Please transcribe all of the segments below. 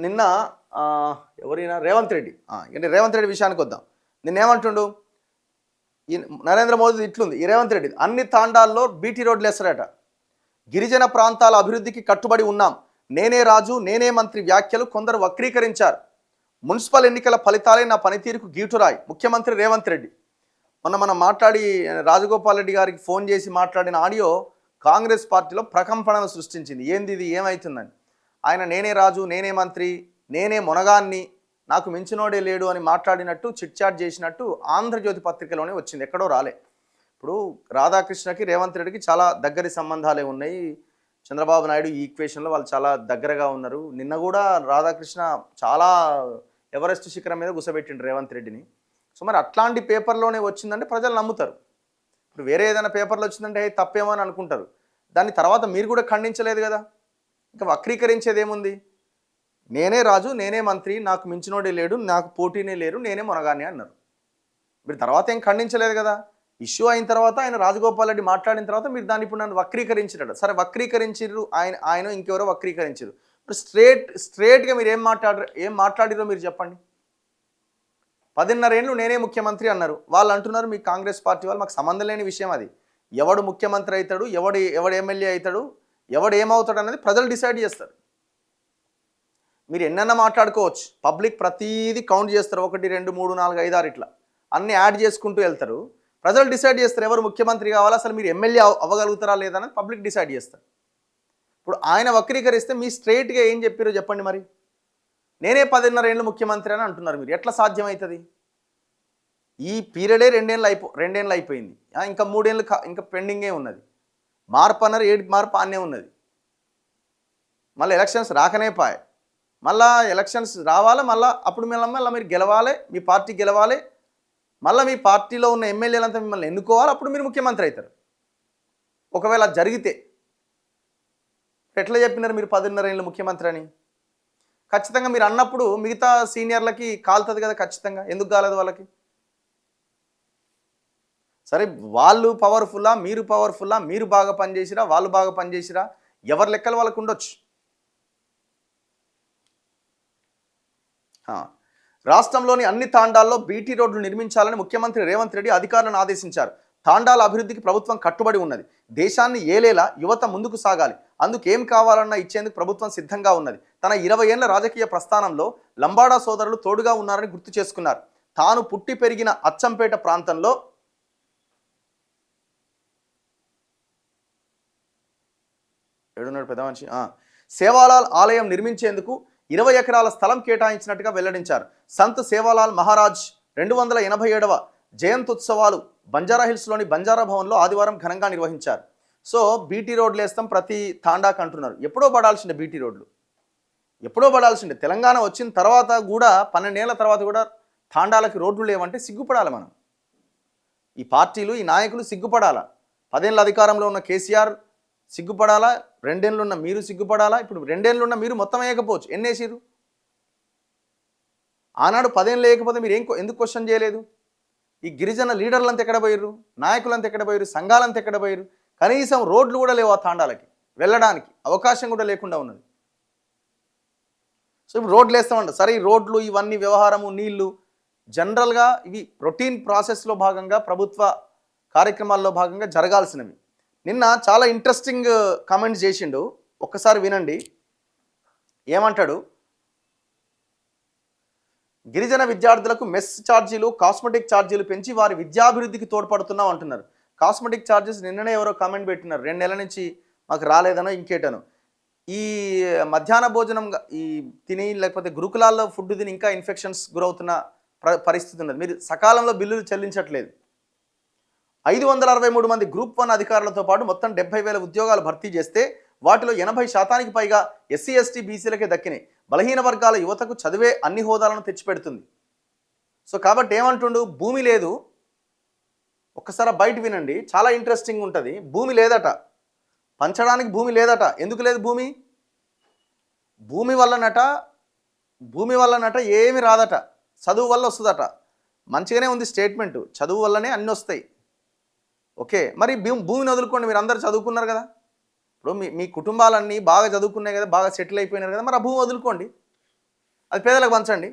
నిన్న ఎవరైనా రేవంత్ రెడ్డి అంటే రేవంత్ రెడ్డి విషయానికి వద్దాం. నిన్నేమంటుండు ఈ నరేంద్ర మోదీ ఇట్లుంది ఈ రేవంత్ రెడ్డి అన్ని తాండాల్లో బీటీ రోడ్లు వేస్తారట. గిరిజన ప్రాంతాల అభివృద్ధికి కట్టుబడి ఉన్నాం, నేనే రాజు నేనే మంత్రి వ్యాఖ్యలు కొందరు వక్రీకరించారు. మున్సిపల్ ఎన్నికల ఫలితాలే నా పనితీరుకు గీటురాయి ముఖ్యమంత్రి రేవంత్ రెడ్డి. మనం మాట్లాడి రాజగోపాల్ రెడ్డి గారికి ఫోన్ చేసి మాట్లాడిన ఆడియో కాంగ్రెస్ పార్టీలో ప్రకంపనను సృష్టించింది. ఏంది ఇది, ఏమవుతుందని. ఆయన నేనే రాజు నేనే మంత్రి నేనే మొనగాన్ని నాకు మించినోడే లేడు అని మాట్లాడినట్టు చిట్చాట్ చేసినట్టు ఆంధ్రజ్యోతి పత్రికలోనే వచ్చింది, ఎక్కడో రాలే. ఇప్పుడు రాధాకృష్ణకి రేవంత్ రెడ్డికి చాలా దగ్గరి సంబంధాలే ఉన్నాయి. చంద్రబాబు నాయుడు ఈ ఈక్వేషన్లో వాళ్ళు చాలా దగ్గరగా ఉన్నారు. నిన్న కూడా రాధాకృష్ణ చాలా ఎవరెస్ట్ శిఖరం మీద గుసబెట్టిండు రేవంత్ రెడ్డిని. సో మరి అట్లాంటి పేపర్లోనే వచ్చిందంటే ప్రజలు నమ్ముతారు. ఇప్పుడు వేరే ఏదైనా పేపర్లో వచ్చిందంటే తప్పేమో అని అనుకుంటారు. దాని తర్వాత మీరు కూడా ఖండించలేదు కదా, ఇంకా వక్రీకరించేది ఏముంది. నేనే రాజు నేనే మంత్రి నాకు మించినోడే లేడు నాకు పోటీనే లేరు నేనే మొనగానే అన్నారు. మీరు తర్వాత ఏం ఖండించలేదు కదా. ఇష్యూ అయిన తర్వాత ఆయన రాజగోపాల్ రెడ్డి మాట్లాడిన తర్వాత మీరు దాన్ని ఇప్పుడు నన్ను వక్రీకరించారు. సరే వక్రీకరించారు, ఆయన ఇంకెవరో వక్రీకరించారు. ఇప్పుడు స్ట్రేట్గా మీరు ఏం మాట్లాడిరో మీరు చెప్పండి. 10.5 ఏళ్ళు నేనే ముఖ్యమంత్రి అన్నారు. వాళ్ళు అంటున్నారు మీ కాంగ్రెస్ పార్టీ వాళ్ళు మాకు సంబంధం లేని విషయం అది. ఎవడు ముఖ్యమంత్రి అవుతాడు ఎవడు ఎమ్మెల్యే అవుతాడు ఎవడు ఏమవుతాడు అనేది ప్రజలు డిసైడ్ చేస్తారు. మీరు ఎన్నన్నా మాట్లాడుకోవచ్చు, పబ్లిక్ ప్రతీది కౌంట్ చేస్తారు. 1 2 3 4 5 6 ఇట్లా అన్నీ యాడ్ చేసుకుంటూ వెళ్తారు. ప్రజలు డిసైడ్ చేస్తారు ఎవరు ముఖ్యమంత్రి కావాలా, అసలు మీరు ఎమ్మెల్యే అవ్వగలుగుతారా లేదా అనేది పబ్లిక్ డిసైడ్ చేస్తారు. ఇప్పుడు ఆయన వక్రీకరిస్తే మీ స్ట్రైట్గా ఏం చెప్పారో చెప్పండి. మరి నేనే 10.5 ఏళ్ళు ముఖ్యమంత్రి అని అంటున్నారు. మీరు ఎట్లా సాధ్యమవుతుంది? ఈ పీరియడే 2 ఏళ్ళు అయిపోయింది. ఇంకా 3 ఏళ్ళు ఇంకా పెండింగే ఉన్నది. మార్పు అన్నారు, ఏడు మార్పు ఆనే ఉన్నది. మళ్ళీ ఎలక్షన్స్ రాకనే పాయే, మళ్ళా ఎలక్షన్స్ రావాలి, మళ్ళీ అప్పుడు మళ్ళీ మీరు గెలవాలి, మీ పార్టీ గెలవాలి, మళ్ళీ మీ పార్టీలో ఉన్న ఎమ్మెల్యేలంతా మిమ్మల్ని ఎన్నుకోవాలి, అప్పుడు మీరు ముఖ్యమంత్రి అవుతారు. ఒకవేళ జరిగితే ఎట్లా చెప్పినారు మీరు 10.5 ఏళ్ళు ముఖ్యమంత్రి అని? ఖచ్చితంగా మీరు అన్నప్పుడు మిగతా సీనియర్లకి కాలుతుంది కదా ఖచ్చితంగా. ఎందుకు కాలేదు వాళ్ళకి? సరే వాళ్ళు పవర్ఫుల్లా మీరు పవర్ఫుల్లా, మీరు బాగా పనిచేసిరా వాళ్ళు బాగా పనిచేసిరా, ఎవరి లెక్కలు వాళ్ళకు ఉండొచ్చు. రాష్ట్రంలోని అన్ని తాండాల్లో బీటీ రోడ్లు నిర్మించాలని ముఖ్యమంత్రి రేవంత్ రెడ్డి అధికారులను ఆదేశించారు. తాండాల అభివృద్ధికి ప్రభుత్వం కట్టుబడి ఉన్నది. దేశాన్ని ఏలేలా యువత ముందుకు సాగాలి, అందుకు ఏం కావాలన్నా ఇచ్చేందుకు ప్రభుత్వం సిద్ధంగా ఉన్నది. తన 20 ఏళ్ల రాజకీయ ప్రస్థానంలో లంబాడా సోదరులు తోడుగా ఉన్నారని గుర్తు చేసుకున్నారు. తాను పుట్టి పెరిగిన అచ్చంపేట ప్రాంతంలో పెద్ద మనిషి సేవాలాల్ ఆలయం నిర్మించేందుకు 20 ఎకరాల స్థలం కేటాయించినట్టుగా వెల్లడించారు. సంత్ సేవాలాల్ మహారాజ్ 287వ జయంత్యుత్సవాలు బంజారాహిల్స్లోని బంజారా భవన్లో ఆదివారం ఘనంగా నిర్వహించారు. సో బీటీ రోడ్లు వేస్తాం ప్రతి తాండాకు అంటున్నారు. ఎప్పుడో పడాల్సిండే బీటీ రోడ్లు, ఎప్పుడో పడాల్సిండే. తెలంగాణ వచ్చిన తర్వాత కూడా 12 ఏళ్ల తర్వాత కూడా తాండాలకి రోడ్లు లేవంటే సిగ్గుపడాలి మనం. ఈ పార్టీలు ఈ నాయకులు సిగ్గుపడాలా. 10 ఏళ్ళ అధికారంలో ఉన్న కేసీఆర్ సిగ్గుపడాలా, 2 ఏళ్ళు ఉన్న మీరు సిగ్గుపడాలా. ఇప్పుడు 2 ఏళ్ళు ఉన్న మీరు మొత్తం వేయకపోవచ్చు, ఎన్నేసిరు? ఆనాడు 10 ఏళ్ళు లేకపోతే మీరు ఎందుకు క్వశ్చన్ చేయలేదు? ఈ గిరిజన లీడర్లంతా ఎక్కడ పోయారు, నాయకులంతా ఎక్కడ పోయారు, సంఘాలంతా ఎక్కడ పోయారు? కనీసం రోడ్లు కూడా లేవు ఆ తాండాలకి, వెళ్ళడానికి అవకాశం కూడా లేకుండా ఉన్నది. సో ఇప్పుడు రోడ్లు వేస్తామంట. సరే ఈ రోడ్లు ఇవన్నీ వ్యవహారము నీళ్లు జనరల్గా ఇవి రొటీన్ ప్రాసెస్లో భాగంగా ప్రభుత్వ కార్యక్రమాల్లో భాగంగా జరగాల్సినవి. నిన్న చాలా ఇంట్రెస్టింగ్ కామెంట్స్ చేసిండు, ఒక్కసారి వినండి. ఏమంటాడు? గిరిజన విద్యార్థులకు మెస్ ఛార్జీలు కాస్మెటిక్ ఛార్జీలు పెంచి వారి విద్యాభివృద్ధికి తోడ్పడుతున్నాం అంటున్నారు. కాస్మెటిక్ ఛార్జెస్ నిన్ననే ఎవరో కామెంట్ పెట్టినారు, 2 నెలల నుంచి మాకు రాలేదనో ఇంకేటనో. ఈ మధ్యాహ్న భోజనం ఈ తిని లేకపోతే గురుకులాల్లో ఫుడ్ తిని ఇంకా ఇన్ఫెక్షన్స్ గురవుతున్న పరిస్థితి ఉన్నది. మీరు సకాలంలో బిల్లులు చెల్లించట్లేదు. 563 మంది గ్రూప్ 1 అధికారులతో పాటు మొత్తం 70,000 ఉద్యోగాలు భర్తీ చేస్తే వాటిలో 80% పైగా ఎస్సీ ఎస్టీ బీసీలకే దక్కినాయి. బలహీన వర్గాల యువతకు చదివే అన్ని హోదాలను తెచ్చిపెడుతుంది. సో కాబట్టి ఏమంటుండు? భూమి లేదు. ఒక్కసారి బయట వినండి, చాలా ఇంట్రెస్టింగ్ ఉంటుంది. భూమి లేదట, పంచడానికి భూమి లేదట. ఎందుకు లేదు భూమి? భూమి వల్లనట ఏమి రాదట, చదువు వల్ల వస్తుందట. మంచిగానే ఉంది స్టేట్మెంటు, చదువు వల్లనే అన్నీ వస్తాయి. ఓకే, మరి భూమిని వదులుకోండి, మీరు అందరు చదువుకున్నారు కదా. ఇప్పుడు మీ కుటుంబాలన్నీ బాగా చదువుకున్నాయి కదా, బాగా సెటిల్ అయిపోయినారు కదా, మరి ఆ భూమి వదులుకోండి. అది పేదలకు పంచండి.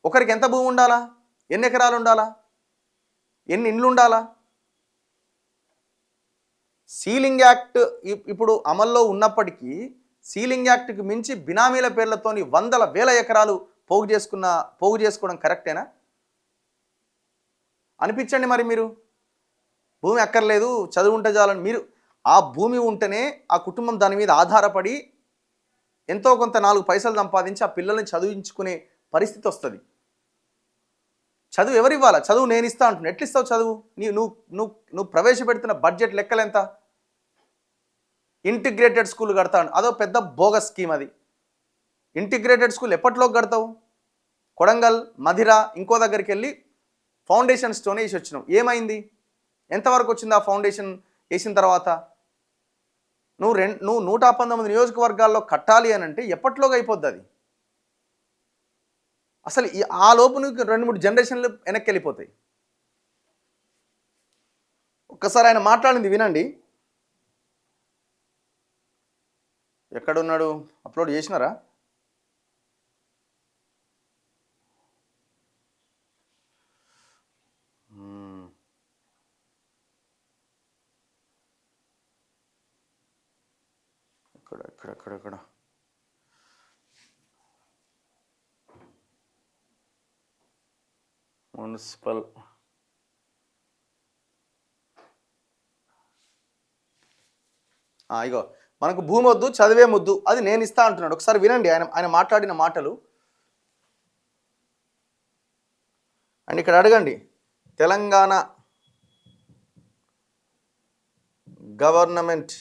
ఒకరికి ఎంత భూమి ఉండాలా, ఎన్ని ఎకరాలు ఉండాలా, ఎన్ని ఇండ్లు ఉండాలా? సీలింగ్ యాక్ట్ ఇప్పుడు అమల్లో ఉన్నప్పటికీ సీలింగ్ యాక్ట్కి మించి బినామీల పేర్లతోని వందల వేల ఎకరాలు పోగు చేసుకోవడం కరెక్టేనా? అనిపించండి మరి. మీరు భూమి అక్కర్లేదు, చదువు ఉంటే చాలని, మీరు ఆ భూమి ఉంటేనే ఆ కుటుంబం దాని మీద ఆధారపడి ఎంతో కొంత 4 పైసలు సంపాదించి ఆ పిల్లల్ని చదివించుకునే పరిస్థితి వస్తుంది. చదువు ఎవరు ఇవ్వాలా? చదువు నేను ఇస్తా అంటున్నా. ఎట్లా ఇస్తావు చదువు? నువ్వు ప్రవేశపెడుతున్న బడ్జెట్ లెక్కలెంత? ఇంటిగ్రేటెడ్ స్కూల్ కడతాను, అదో పెద్ద బోగస్ స్కీమ్ అది. ఇంటిగ్రేటెడ్ స్కూల్ ఎప్పటిలోకి కడతావు? కొడంగల్, మధిర, ఇంకో దగ్గరికి వెళ్ళి ఫౌండేషన్ స్టోన్ వేసి వచ్చినావు. ఏమైంది? ఎంతవరకు వచ్చింది ఆ ఫౌండేషన్ వేసిన తర్వాత? నువ్వు 119 నియోజకవర్గాల్లో కట్టాలి అని అంటే ఎప్పటిలోగా అయిపోద్ది అది? అసలు ఆ లోపు నువ్వు 2-3 జనరేషన్లు వెనక్కి వెళ్ళిపోతాయి. ఒక్కసారి ఆయన మాట్లాడింది వినండి. ఎక్కడున్నాడు? అప్లోడ్ చేసినారా? ఎక్కడ మున్సిపల్ ఇగో మనకు భూమి వద్దు, చదివే ముద్దు, అది నేను ఇస్తా అంటున్నాడు. ఒకసారి వినండి ఆయన మాట్లాడిన మాటలు. అండ్ ఇక్కడ అడగండి, తెలంగాణ గవర్నమెంట్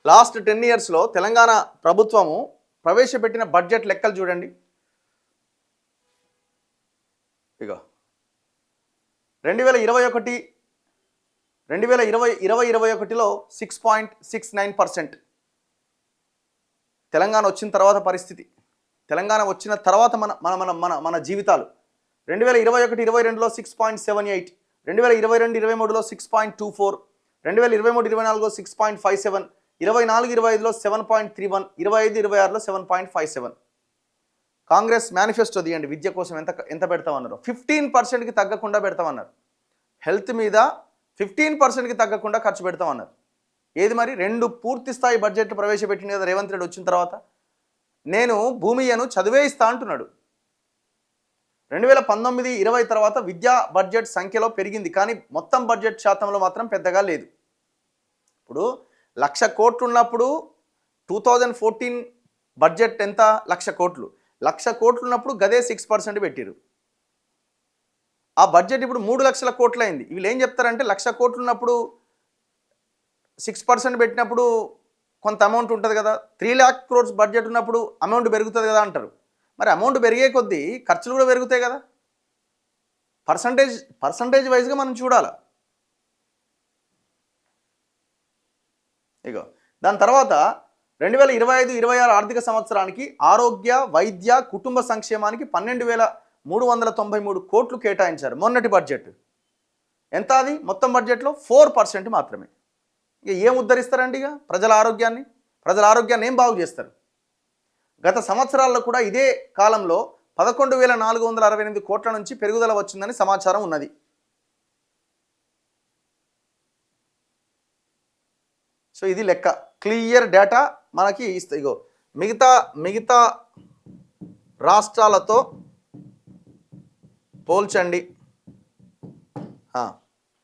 లాస్ట్ 10 ఇయర్స్లో తెలంగాణ ప్రభుత్వము ప్రవేశపెట్టిన బడ్జెట్ లెక్కలు చూడండి. ఇక 2021లో 6.69%. తెలంగాణ వచ్చిన తర్వాత పరిస్థితి, తెలంగాణ వచ్చిన తర్వాత మన మన మన మన మన జీవితాలు. 2021-22లో 6.78, 2022-23లో 6.24, 2023-24లో 6.57, 24-25లో 7.31, 25-26లో 7.57. కాంగ్రెస్ మేనిఫెస్టో తీయండి, విద్య కోసం ఎంత పెడతామన్నారు? 15%కి తగ్గకుండా పెడతామన్నారు. హెల్త్ మీద 15%కి తగ్గకుండా ఖర్చు పెడతామన్నారు. ఏది మరి? 2 పూర్తి స్థాయి బడ్జెట్ ప్రవేశపెట్టింది కదా రేవంత్ రెడ్డి వచ్చిన తర్వాత. నేను భూమియను చదివే ఇస్తా అంటున్నాడు. 2019-20 తర్వాత విద్యా బడ్జెట్ సంఖ్యలో పెరిగింది, కానీ మొత్తం బడ్జెట్ శాతంలో మాత్రం పెద్దగా లేదు. ఇప్పుడు 1,00,000 కోట్లు ఉన్నప్పుడు 2014 బడ్జెట్ ఎంత? 1,00,000 కోట్లు. 1,00,000 కోట్లు ఉన్నప్పుడు గదే 6% పెట్టారు. ఆ బడ్జెట్ ఇప్పుడు 3,00,000 కోట్లు అయింది. వీళ్ళు ఏం చెప్తారంటే 1,00,000 కోట్లు ఉన్నప్పుడు 6% పెట్టినప్పుడు కొంత అమౌంట్ ఉంటుంది కదా, 3,00,000 crores బడ్జెట్ ఉన్నప్పుడు అమౌంట్ పెరుగుతుంది కదా మరి అమౌంట్ పెరిగే కొద్దీ ఖర్చులు కూడా పెరుగుతాయి కదా. పర్సంటేజ్ వైజ్గా మనం చూడాలి. ఇగో దాని తర్వాత 2025-26 ఆర్థిక సంవత్సరానికి ఆరోగ్య, వైద్య, కుటుంబ సంక్షేమానికి 12,393 కోట్లు కేటాయించారు. మొన్నటి బడ్జెట్ ఎంత? అది మొత్తం బడ్జెట్లో 4% మాత్రమే. ఇక ఏం ఉద్ధరిస్తారండి? ఇక ప్రజల ఆరోగ్యాన్ని ఏం బాగు చేస్తారు? గత సంవత్సరాల్లో కూడా ఇదే కాలంలో 11,468 కోట్ల నుంచి పెరుగుదల వచ్చిందని సమాచారం ఉన్నది. సో ఇది లెక్క, క్లియర్ డేటా మనకి ఇస్తాయి. ఇగో మిగతా రాష్ట్రాలతో పోల్చండి,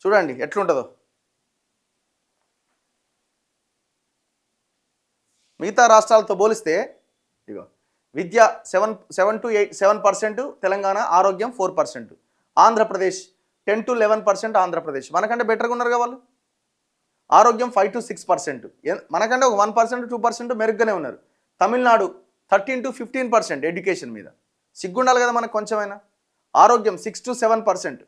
చూడండి ఎట్లుంటుందో. మిగతా రాష్ట్రాలతో పోలిస్తే ఇగో విద్య 7% తెలంగాణ, ఆరోగ్యం 4%, ఆంధ్రప్రదేశ్ 10-11% ఆంధ్రప్రదేశ్. మనకంటే బెటర్గా ఉన్నారు కదా వాళ్ళు. ఆరోగ్యం 5-6%, మనకంటే ఒక 1%-2% మెరుగ్గానే ఉన్నారు. తమిళనాడు 13-15% ఎడ్యుకేషన్ మీద. సిగ్గుండాలి కదా మనకు కొంచెమైనా. ఆరోగ్యం 6-7%,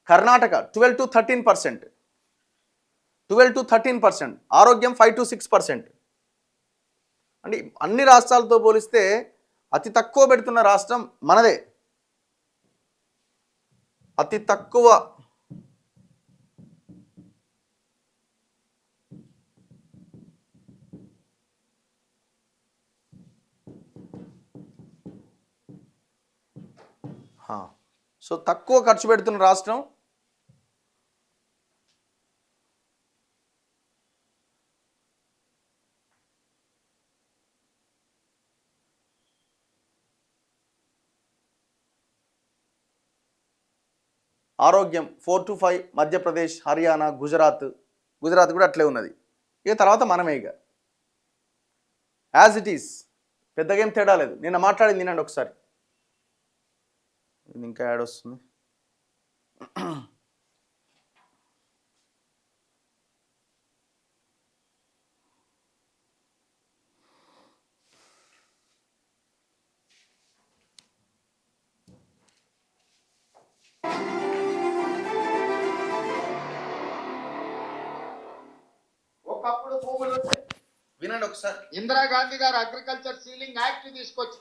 కర్ణాటక 12 to 13%, 12 to 13%, ఆరోగ్యం 5 to 6%. అంటే అన్ని రాష్ట్రాలతో పోలిస్తే అతి తక్కువ పెడుతున్న రాష్ట్రం మనదే. అతి తక్కువ సో తక్కువ ఖర్చు పెడుతున్న రాష్ట్రం ఆరోగ్యం 4 to 5, మధ్యప్రదేశ్, హర్యానా, గుజరాత్ కూడా అట్లే ఉన్నది. ఇక తర్వాత మనమే ఇక యాజ్ ఇట్ ఈస్, పెద్దగా ఏం తేడా లేదు. నిన్న మాట్లాడింది వినండి ఒకసారి. ఇంకా యాడ్ వస్తుంది. ఒకప్పుడు భూములు వినండి ఒకసారి. ఇందిరాగాంధీ గారు అగ్రికల్చర్ సీలింగ్ యాక్ట్ తీసుకొచ్చి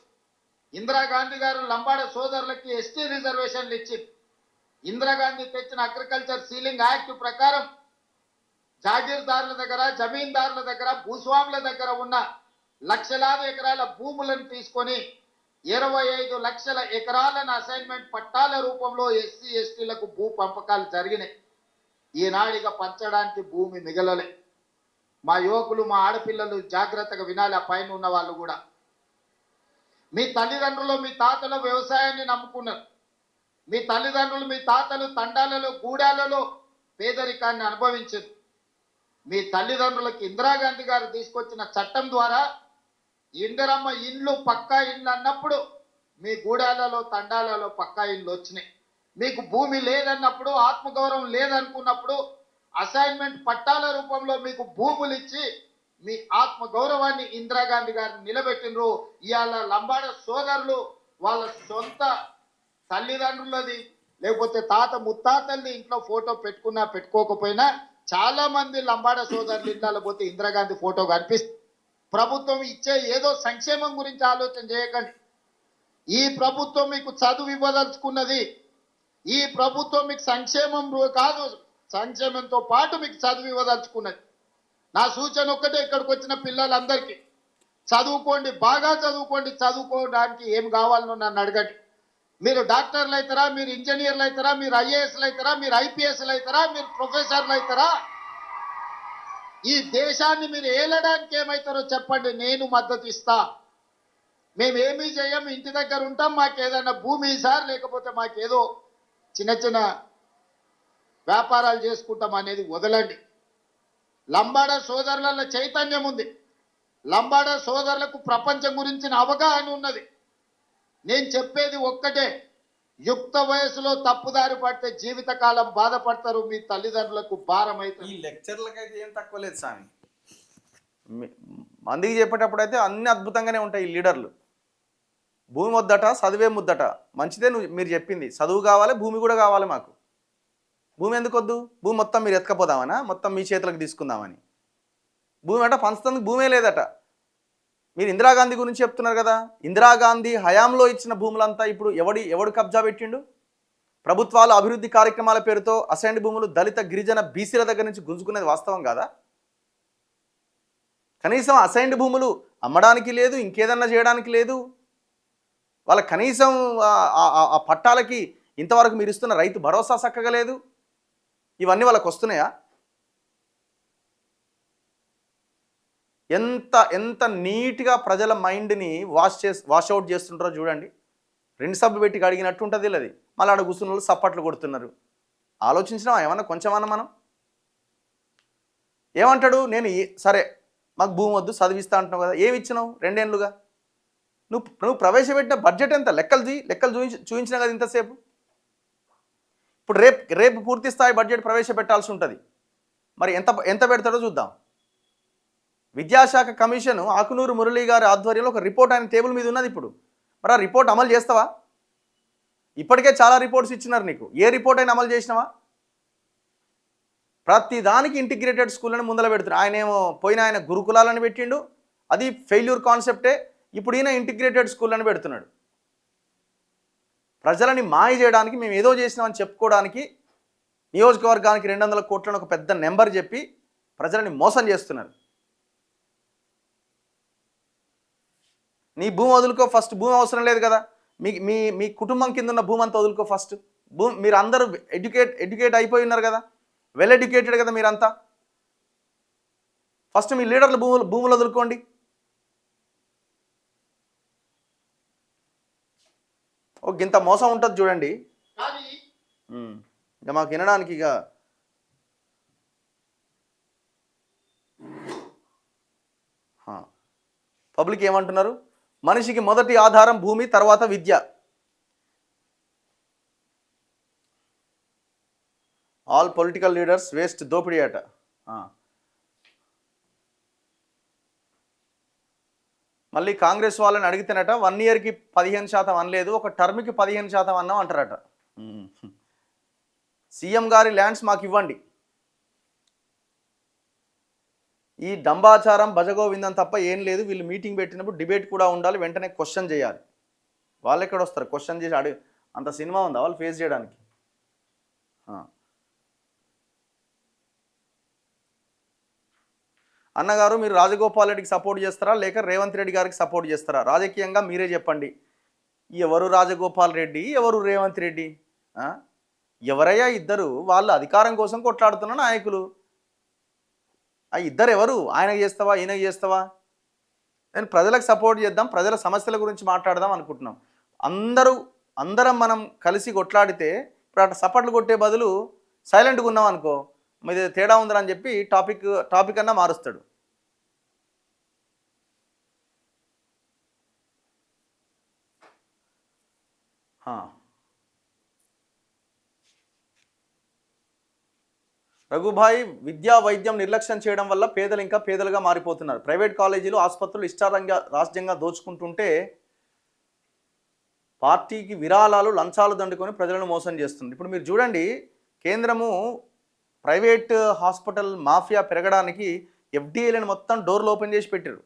ఇందిరాగాంధీ గారు లంబాడ సోదరులకి ఎస్టీ రిజర్వేషన్లు ఇచ్చింది. ఇందిరాగాంధీ తెచ్చిన అగ్రికల్చర్ సీలింగ్ యాక్ట్ ప్రకారం జాగీర్దారుల దగ్గర, జమీందారుల దగ్గర, భూస్వాముల దగ్గర ఉన్న లక్షలాది ఎకరాల భూములను తీసుకొని 25 లక్షల ఎకరాలను అసైన్మెంట్ పట్టాల రూపంలో ఎస్సీ ఎస్టీలకు భూ పంపకాలు జరిగినాయి. ఈనాడిగా పంచడానికి భూమి మిగలలే. మా యువకులు, మా ఆడపిల్లలు జాగ్రత్తగా వినాలి. ఆ పైన ఉన్న వాళ్ళు కూడా, మీ తల్లిదండ్రులు, మీ తాతలు వ్యవసాయాన్ని నమ్ముకున్నారు. మీ తల్లిదండ్రులు, మీ తాతలు తండాలలో, గూడాలలో పేదరికాన్ని అనుభవించారు. మీ తల్లిదండ్రులకు ఇందిరాగాంధీ గారు తీసుకొచ్చిన చట్టం ద్వారా ఇందిరమ్మ ఇండ్లు, పక్కా ఇండ్లు అన్నప్పుడు మీ గూడాలలో, తండాలలో పక్కా ఇండ్లు వచ్చినాయి. మీకు భూమి లేదన్నప్పుడు, ఆత్మగౌరవం లేదనుకున్నప్పుడు అసైన్మెంట్ పట్టాల రూపంలో మీకు భూములు ఇచ్చి మీ ఆత్మ గౌరవాన్ని ఇందిరాగాంధీ గారిని నిలబెట్టినరు. ఇవాళ లంబాడ సోదరులు వాళ్ళ సొంత తల్లిదండ్రులది లేకపోతే తాత ముత్తాతల్ని ఇంట్లో ఫోటో పెట్టుకున్నా పెట్టుకోకపోయినా చాలా మంది లంబాడ సోదరులు ఇళ్ళలో పోతే ఇందిరాగాంధీ ఫోటో కనిపిస్తుంది. ప్రభుత్వం ఇచ్చే ఏదో సంక్షేమం గురించి ఆలోచన చేయకండి. ఈ ప్రభుత్వం మీకు చదువు ఇవ్వదలుచుకున్నది. ఈ ప్రభుత్వం మీకు సంక్షేమం కాదు, సంక్షేమంతో పాటు మీకు చదువు ఇవ్వదలుచుకున్నది. నా సూచన ఒక్కటే, ఇక్కడికి వచ్చిన పిల్లలందరికీ చదువుకోండి, బాగా చదువుకోండి. చదువుకోవడానికి ఏం కావాలనో నన్ను అడగండి. మీరు డాక్టర్లు అవుతారా, మీరు ఇంజనీర్లు అవుతారా, మీరు ఐఏఎస్లు అవుతారా, మీరు ఐపీఎస్లు అవుతారా, మీరు ప్రొఫెసర్లు అవుతారా, ఈ దేశాన్ని మీరు ఏలడానికి ఏమవుతారో చెప్పండి, నేను మద్దతు ఇస్తా. మేమేమీ చేయం, ఇంటి దగ్గర ఉంటాం, మాకేదన్నా భూమి సార్, లేకపోతే మాకేదో చిన్న చిన్న వ్యాపారాలు చేసుకుంటాం అనేది వదలండి. లంబాడ సోదరుల చైతన్యం ఉంది. లంబాడ సోదరులకు ప్రపంచం గురించిన అవగాహన ఉన్నది. నేను చెప్పేది ఒక్కటే, యుక్త వయసులో తప్పుదారి పడితే జీవితకాలం బాధపడతారు, మీ తల్లిదండ్రులకు భారం అవుతారు. ఈ లెక్చర్లకైతే ఏం తక్కువ లేదు స్వామి. మందికి చెప్పేటప్పుడు అయితే అన్ని అద్భుతంగానే ఉంటాయి. ఈ లీడర్లు భూమి వద్దట, చదువే ముద్దట. మంచిదే మీరు చెప్పింది, చదువు కావాలి, భూమి కూడా కావాలి. మాకు భూమి ఎందుకు వద్దు? భూమి మొత్తం మీరు ఎత్తుకపోదామనా? మొత్తం మీ చేతులకు తీసుకుందామని? భూమి అట పంచుతందుకు భూమే లేదట. మీరు ఇందిరాగాంధీ గురించి చెప్తున్నారు కదా, ఇందిరాగాంధీ హయాంలో ఇచ్చిన భూములంతా ఇప్పుడు ఎవడు కబ్జా పెట్టిండు? ప్రభుత్వాలు అభివృద్ధి కార్యక్రమాల పేరుతో అసైన్డ్ భూములు దళిత, గిరిజన, బీసీల దగ్గర నుంచి గుంజుకునేది వాస్తవం కాదా? కనీసం అసైన్డ్ భూములు అమ్మడానికి లేదు, ఇంకేదన్నా చేయడానికి లేదు. వాళ్ళ కనీసం ఆ పట్టాలకి ఇంతవరకు మీరు ఇస్తున్న రైతు భరోసా చక్కగా లేదు. ఇవన్నీ వాళ్ళకు వస్తున్నాయా? ఎంత నీట్గా ప్రజల మైండ్ని వాషౌట్ చేస్తుంటారో చూడండి. 2 సబ్బు పెట్టి అడిగినట్టు ఉంటుంది. అది మళ్ళీ ఆడ కూర్చున్న వాళ్ళు సప్పట్లు కొడుతున్నారు. ఆలోచించినా ఏమన్నా కొంచెమన్నా మనం? ఏమంటాడు, నేను సరే మాకు భూమి వద్దు, చదివిస్తా అంటున్నావు కదా, ఏమి ఇచ్చినావు 2 ఏళ్ళుగా? నువ్వు ప్రవేశపెట్టిన బడ్జెట్ ఎంత? లెక్కలు చూపించినా కదా ఇంతసేపు. ఇప్పుడు రేపు పూర్తి స్థాయి బడ్జెట్ ప్రవేశపెట్టాల్సి ఉంటుంది. మరి ఎంత పెడతాడో చూద్దాం. విద్యాశాఖ కమిషన్ ఆకునూరు మురళీ గారి ఆధ్వర్యంలో ఒక రిపోర్ట్ ఆయన టేబుల్ మీద ఉన్నది. ఇప్పుడు మరి ఆ రిపోర్ట్ అమలు చేస్తావా? ఇప్పటికే చాలా రిపోర్ట్స్ ఇచ్చినారు నీకు. ఏ రిపోర్ట్ అయినా అమలు చేసినావా? ప్రతి దానికి ఇంటిగ్రేటెడ్ స్కూళ్ళని ముందర పెడుతున్నారు. ఆయన గురుకులాలను పెట్టిండు, అది ఫెయిల్యూర్ కాన్సెప్టే. ఇప్పుడు ఈయన ఇంటిగ్రేటెడ్ స్కూళ్ళని పెడుతున్నాడు. ప్రజలని మాయ చేయడానికి, మేము ఏదో చేసినామని చెప్పుకోవడానికి నియోజకవర్గానికి 200 కోట్లను ఒక పెద్ద నెంబర్ చెప్పి ప్రజలని మోసం చేస్తున్నారు. నీ భూమి వదులుకో ఫస్ట్. భూమి అవసరం లేదు కదా, మీ మీ మీ కుటుంబం కింద ఉన్న భూమి అంతా వదులుకో ఫస్ట్. మీరు అందరూ ఎడ్యుకేట్ అయిపోయి ఉన్నారు కదా, వెల్ ఎడ్యుకేటెడ్ కదా మీరంతా. ఫస్ట్ మీ లీడర్ల భూములు వదులుకోండి. ఒక ఇంత మోసం ఉంటుంది చూడండి. కానీ ఇక మాకు వినడానికి ఇక పబ్లిక్ ఏమంటున్నారు? మనిషికి మొదటి ఆధారం భూమి, తర్వాత విద్య. ఆల్ పొలిటికల్ లీడర్స్ వేస్ట్, దోపిడీ అట. మళ్ళీ కాంగ్రెస్ వాళ్ళని అడిగితేనట 1 ఇయర్కి 15% అనలేదు, ఒక టర్మ్కి 15% అన్నాం అంటారట. సీఎం గారి ల్యాండ్స్ మాకు ఇవ్వండి. ఈ డంబాచారం భజగోవిందం తప్ప ఏం లేదు. వీళ్ళు మీటింగ్ పెట్టినప్పుడు డిబేట్ కూడా ఉండాలి, వెంటనే క్వశ్చన్ చేయాలి. వాళ్ళు ఎక్కడ వస్తారు క్వశ్చన్ చేసి అడిగి? అంత సినిమా ఉందా వాళ్ళు ఫేస్ చేయడానికి? అన్నగారు, మీరు రాజగోపాల్ రెడ్డికి సపోర్ట్ చేస్తారా లేక రేవంత్ రెడ్డి గారికి సపోర్ట్ చేస్తారా? రాజకీయంగా మీరే చెప్పండి. ఎవరు రాజగోపాల్ రెడ్డి, ఎవరు రేవంత్ రెడ్డి? ఎవరయ్యా ఇద్దరు? వాళ్ళు అధికారం కోసం కొట్లాడుతున్న నాయకులు. ఆ ఇద్దరు ఎవరు? ఆయనకు చేస్తావా, ఈయనకు చేస్తావా? నేను ప్రజలకు సపోర్ట్ చేద్దాం, ప్రజల సమస్యల గురించి మాట్లాడదాం అనుకుంటున్నాం. అందరం మనం కలిసి కొట్లాడితే, ఇప్పుడు అట్లా సపోర్ట్లు కొట్టే బదులు సైలెంట్గా ఉన్నాం అనుకో, మీది తేడా ఉందని చెప్పి టాపిక్ అన్నా మారుస్తాడు. రఘుభాయ్, విద్యా వైద్యం నిర్లక్ష్యం చేయడం వల్ల పేదలు ఇంకా పేదలుగా మారిపోతున్నారు. ప్రైవేట్ కాలేజీలు, ఆసుపత్రులు ఇష్టారంగా రాజ్యంగా దోచుకుంటుంటే పార్టీకి విరాళాలు, లంచాలు దండుకొని ప్రజలను మోసం చేస్తుంది. ఇప్పుడు మీరు చూడండి, కేంద్రము ప్రైవేట్ హాస్పిటల్ మాఫియా పెరగడానికి ఎఫ్డీఏలను మొత్తం డోర్లు ఓపెన్ చేసి పెట్టారు.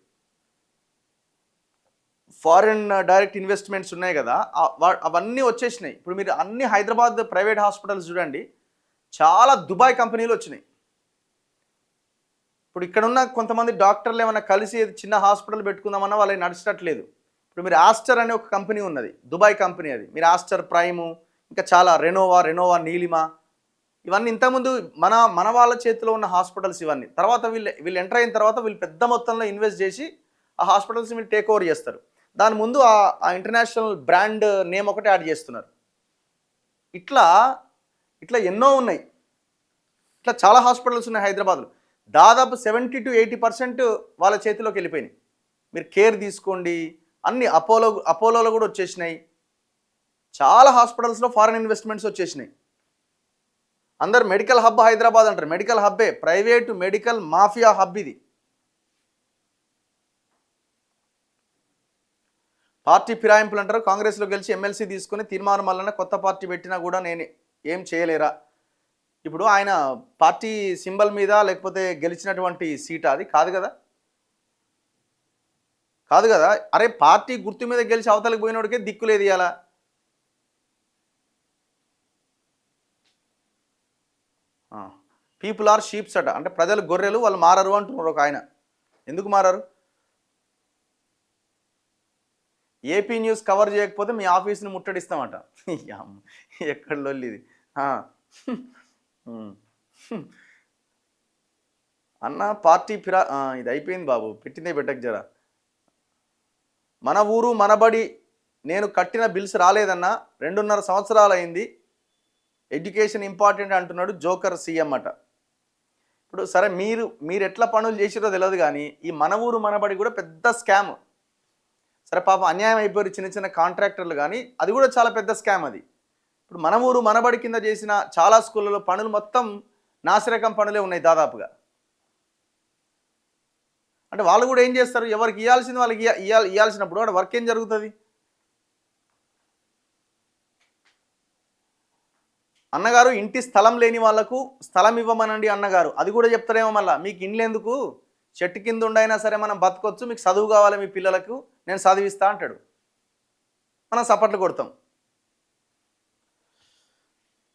ఫారిన్ డైరెక్ట్ ఇన్వెస్ట్మెంట్స్ ఉన్నాయి కదా, అవన్నీ వచ్చేసినాయి. ఇప్పుడు మీరు అన్ని హైదరాబాద్ ప్రైవేట్ హాస్పిటల్స్ చూడండి, చాలా దుబాయ్ కంపెనీలు వచ్చినాయి. ఇప్పుడు ఇక్కడున్న కొంతమంది డాక్టర్లు ఏమైనా కలిసి చిన్న హాస్పిటల్ పెట్టుకుందామన్నా వాళ్ళకి నడిచినట్లేదు. ఇప్పుడు మీరు ఆస్టర్ అనే ఒక కంపెనీ ఉన్నది, దుబాయ్ కంపెనీ. అది మీరు ఆస్టర్ ప్రైము, ఇంకా చాలా రెనోవా, నీలిమా, ఇవన్నీ ఇంతకుముందు మన వాళ్ళ చేతిలో ఉన్న హాస్పిటల్స్ ఇవన్నీ. తర్వాత వీళ్ళు ఎంటర్ అయిన తర్వాత వీళ్ళు పెద్ద మొత్తంలో ఇన్వెస్ట్ చేసి ఆ హాస్పిటల్స్ వీళ్ళు టేక్ ఓవర్ చేస్తారు. దాని ముందు ఆ ఇంటర్నేషనల్ బ్రాండ్ నేమ్ ఒకటి యాడ్ చేస్తున్నారు. ఇట్లా ఎన్నో ఉన్నాయి. ఇట్లా చాలా హాస్పిటల్స్ ఉన్నాయి హైదరాబాద్లో. దాదాపు 70 to 80% వాళ్ళ చేతిలోకి వెళ్ళిపోయినాయి. మీరు కేర్ తీసుకోండి, అన్ని అపోలోలో కూడా వచ్చేసినాయి. చాలా హాస్పిటల్స్లో ఫారిన్ ఇన్వెస్ట్మెంట్స్ వచ్చేసినాయి. అందరు మెడికల్ హబ్ హైదరాబాద్ అంటారు. మెడికల్ హబ్బే, ప్రైవేటు మెడికల్ మాఫియా హబ్ ఇది. పార్టీ ఫిరాయింపులు అంటారు. కాంగ్రెస్లో గెలిచి ఎమ్మెల్సీ తీసుకుని తీర్మానం వలన కొత్త పార్టీ పెట్టినా కూడా నేను ఏం చేయలేరా? ఇప్పుడు ఆయన పార్టీ సింబల్ మీద లేకపోతే గెలిచినటువంటి సీట్ అది కాదు కదా. అరే పార్టీ గుర్తు మీద గెలిచి అవతలకు పోయినోడికే దిక్కులేదు ఇవాళ. పీపుల్ ఆర్ షీప్స్ అట, అంటే ప్రజలు గొర్రెలు, వాళ్ళు మారరు అంటున్నారు ఒక ఆయన. ఎందుకు మారరు? ఏపీ న్యూస్ కవర్ చేయకపోతే మీ ఆఫీస్ని ముట్టడిస్తామట. ఎక్కడ లొల్లి ఇది? అన్న పార్టీ ఇది అయిపోయింది బాబు, పెట్టిందే పెట్టకు జరా. మన ఊరు మనబడి నేను కట్టిన బిల్స్ రాలేదన్న, 2.5 సంవత్సరాలు అయింది. ఎడ్యుకేషన్ ఇంపార్టెంట్ అంటున్నాడు జోకర్ సీఎం అట. ఇప్పుడు సరే మీరు ఎట్లా పనులు చేసిరో తెలియదు, కానీ ఈ మన ఊరు మనబడి కూడా పెద్ద స్కామ్. సరే పాపం అన్యాయం అయిపోయారు చిన్న కాంట్రాక్టర్లు, కానీ అది కూడా చాలా పెద్ద స్కామ్ అది. ఇప్పుడు మన ఊరు మనబడి కింద చేసిన చాలా స్కూళ్ళలో పనులు మొత్తం నాసిరకం పనులే ఉన్నాయి దాదాపుగా. అంటే వాళ్ళు కూడా ఏం చేస్తారు, ఎవరికి ఇవ్వాల్సింది వాళ్ళకి ఇవ్వాల్సినప్పుడు వాడు వర్క్ ఏం జరుగుతుంది? అన్నగారు ఇంటి స్థలం లేని వాళ్ళకు స్థలం ఇవ్వమనండి అన్నగారు. అది కూడా చెప్తారేమో మళ్ళీ, మీకు ఇండ్లు ఎందుకు, చెట్టు కింద ఉండైనా సరే మనం బతకొచ్చు, మీకు చదువు కావాలి మీ పిల్లలకు, నేను చదివిస్తా అంటాడు. మనం సపోర్ట్లు కొడతాం.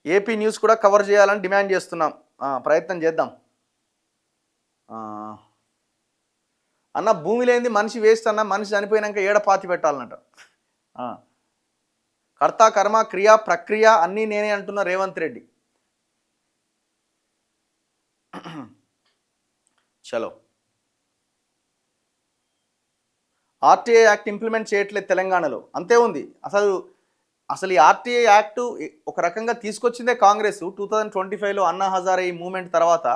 ఏపీ న్యూస్ కూడా కవర్ చేయాలని డిమాండ్ చేస్తున్నాం. ప్రయత్నం చేద్దాం. అన్న భూమి లేనిది మనిషి వేస్ట్ అన్న, మనిషి చనిపోయినాక ఏడ పాతి పెట్టాలన్నట. కర్త కర్మ క్రియ ప్రక్రియ అన్నీ నేనే అంటున్న రేవంత్ రెడ్డి. చలో, ఆర్టీఐ యాక్ట్ ఇంప్లిమెంట్ చేయట్లేదు తెలంగాణలో, అంతే ఉంది. అసలు ఈ ఆర్టీఐ యాక్ట్ ఒక రకంగా తీసుకొచ్చిందే కాంగ్రెస్ 2025లో అన్నా హజారే మూమెంట్ తర్వాత.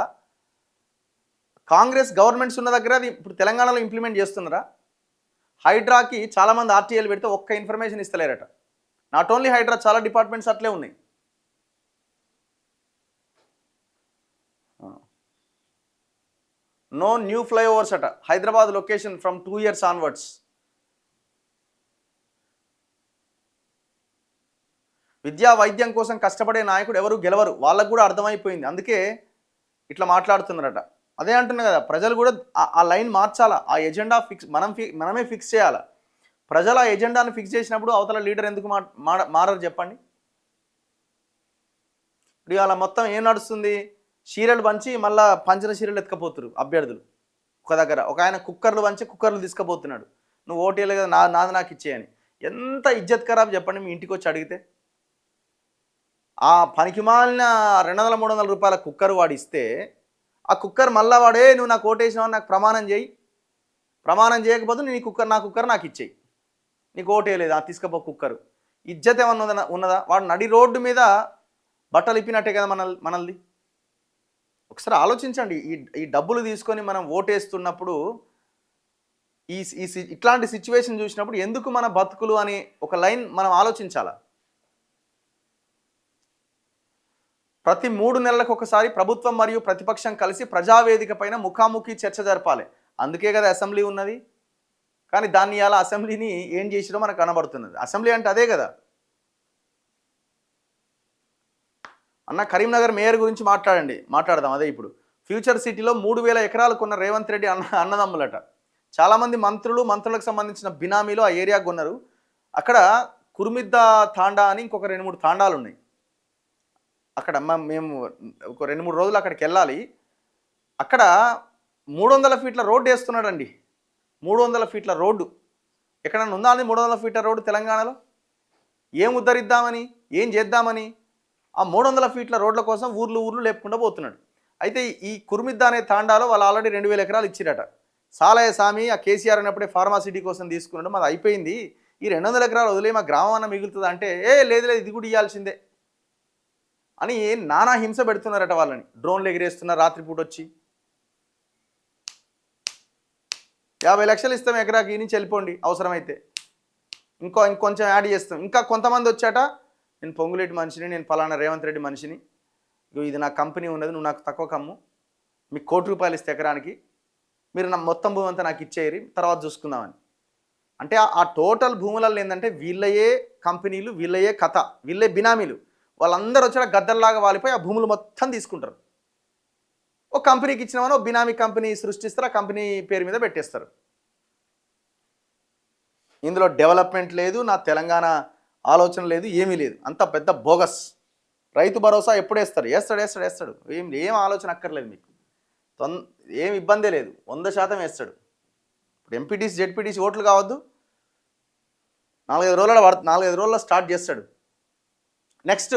కాంగ్రెస్ గవర్నమెంట్స్ ఉన్న దగ్గర అది ఇప్పుడు తెలంగాణలో ఇంప్లిమెంట్ చేస్తున్నారా? హైడ్రాకి చాలామంది ఆర్టీఐలు పెడితే ఒక్క ఇన్ఫర్మేషన్ ఇస్తలేరట. నాట్ ఓన్లీ హైడ్రా, చాలా డిపార్ట్మెంట్స్ అట్లే ఉన్నాయి. నో న్యూ ఫ్లైఓవర్స్ అట Hyderabad location from 2 years onwards. విద్యా వైద్యం కోసం కష్టపడే నాయకుడు ఎవరు గెలవరు, వాళ్ళకు కూడా అర్థమైపోయింది. అందుకే ఇట్లా మాట్లాడుతున్నారట. అదే అంటున్నా కదా, ప్రజలు కూడా ఆ లైన్ మార్చాలా, ఆ ఎజెండా మనమే ఫిక్స్ చేయాలా. ప్రజలు ఆ ఎజెండాను ఫిక్స్ చేసినప్పుడు అవతల లీడర్ ఎందుకు మారరు చెప్పండి. ఇప్పుడు ఇవాళ మొత్తం ఏం నడుస్తుంది, చీరలు పంచి మళ్ళీ పంచిన చీరలు ఎత్తుకపోతున్నారు అభ్యర్థులు. ఒక దగ్గర ఒక ఆయన కుక్కర్లు పంచి కుక్కర్లు తీసుకుపోతున్నాడు, నువ్వు ఓటేలే కదా నాది నాకు ఇచ్చేయని. ఎంత ఇజ్జత్ ఖరాబ్ చెప్పండి మీ ఇంటికి వచ్చి అడిగితే. ఆ పనికిమాలిన 200-300 రూపాయల కుక్కర్ వాడు ఇస్తే, ఆ కుక్కర్ మళ్ళా వాడే నువ్వు నాకు ఓటేసినావు నాకు ప్రమాణం చేయి, ప్రమాణం చేయకపోతే నీ కుక్కర్ నాకు ఇచ్చేయి, నీకు ఓటేయలేదు ఆ తీసుకపో కుక్కరు. ఇజ్జత్ ఏమన్నా ఉన్నదా? వాడు నడి రోడ్డు మీద బట్టలు ఇప్పినట్టే కదా మనల్ది. ఒకసారి ఆలోచించండి. ఈ డబ్బులు తీసుకొని మనం ఓటేస్తున్నప్పుడు ఇట్లాంటి సిచ్యువేషన్ చూసినప్పుడు ఎందుకు మన బతుకులు అని ఒక లైన్ మనం ఆలోచించాలా. ప్రతి 3 నెలలకు ఒకసారి ప్రభుత్వం మరియు ప్రతిపక్షం కలిసి ప్రజావేదిక పైన ముఖాముఖి చర్చ జరపాలి. అందుకే కదా అసెంబ్లీ ఉన్నది. కానీ దాన్ని ఇలా అసెంబ్లీని ఏం చేసిరో మనకు కనబడుతున్నది. అసెంబ్లీ అంటే అదే కదా అన్న. కరీంనగర్ మేయర్ గురించి మాట్లాడదాం. అదే ఇప్పుడు ఫ్యూచర్ సిటీలో 3000 ఎకరాలు కొన్న రేవంత్ రెడ్డి అన్నదమ్ములట. చాలామంది మంత్రులకు సంబంధించిన బినామీలు ఆ ఏరియా కొన్నారు. అక్కడ కుర్మిద్ద తాండా అని ఇంకొక 2-3 తాండాలు ఉన్నాయి. అక్కడ మేము ఒక 2-3 రోజులు అక్కడికి వెళ్ళాలి. అక్కడ 300 ఫీట్ల రోడ్డు వేస్తున్నాడండి. 300 ఫీట్ల రోడ్డు ఎక్కడన్నా ఉందా అండి? 300 ఫీట్ల రోడ్డు తెలంగాణలో ఏం ఉద్ధరిద్దామని, ఏం చేద్దామని ఆ 300 ఫీట్ల రోడ్ల కోసం ఊర్లు లేపుకుంటూ పోతున్నాడు. అయితే ఈ కుర్మిద్ద అనే తాండాలో వాళ్ళు ఆల్రెడీ 2000 ఎకరాలు ఇచ్చిరట. సాలయ్య స్వామి ఆ కేసీఆర్ అన్నప్పుడే ఫార్మాసిటీ కోసం తీసుకున్నాడు, మాది అయిపోయింది, ఈ 200 ఎకరాలు వదిలే మా గ్రామం అన్న మిగులుతుంది అంటే, లేదు ఇది కూడా ఇవ్వాల్సిందే అని నానా హింస పెడుతున్నారట వాళ్ళని. డ్రోన్లు ఎగిరేస్తున్నారు రాత్రిపూట వచ్చి. 50 లక్షలు ఇస్తాం ఎకరాకి, ఈ నుంచి వెళ్ళిపోండి, అవసరమైతే ఇంకొంచెం యాడ్ చేస్తాం. ఇంకా కొంతమంది వచ్చాట, నేను పొంగులేటి మనిషిని, నేను ఫలానా రేవంత్ రెడ్డి మనిషిని, ఇది నా కంపెనీ ఉన్నది, నువ్వు నాకు తక్కువ కమ్ము, మీకు ₹1 ఇస్తే ఎకరానికి, మీరు నా మొత్తం భూమి అంతా నాకు ఇచ్చేయరి, తర్వాత చూసుకుందామని. అంటే ఆ టోటల్ భూములలో ఏంటంటే వీళ్ళయే కంపెనీలు, వీళ్ళయే కథ, వీళ్ళే బినామీలు, వాళ్ళందరూ వచ్చిన గద్దల్లాగా వాలిపోయి ఆ భూములు మొత్తం తీసుకుంటారు. ఒక కంపెనీకి ఇచ్చినామని ఒక బినామీ కంపెనీ సృష్టిస్తారు, ఆ కంపెనీ పేరు మీద పెట్టేస్తారు. ఇందులో డెవలప్మెంట్ లేదు, నా తెలంగాణ ఆలోచన లేదు, ఏమీ లేదు, అంత పెద్ద బోగస్. రైతు భరోసా ఎప్పుడు వేస్తాడు? వేస్తాడు. ఏం ఆలోచన అక్కర్లేదు మీకు, ఏం ఇబ్బందే లేదు, 100% వేస్తాడు. ఇప్పుడు ఎంపీటీసీ జెడ్పీటీసీ ఓట్లు కావద్దు, 4-5 రోజుల్లో స్టార్ట్ చేస్తాడు. నెక్స్ట్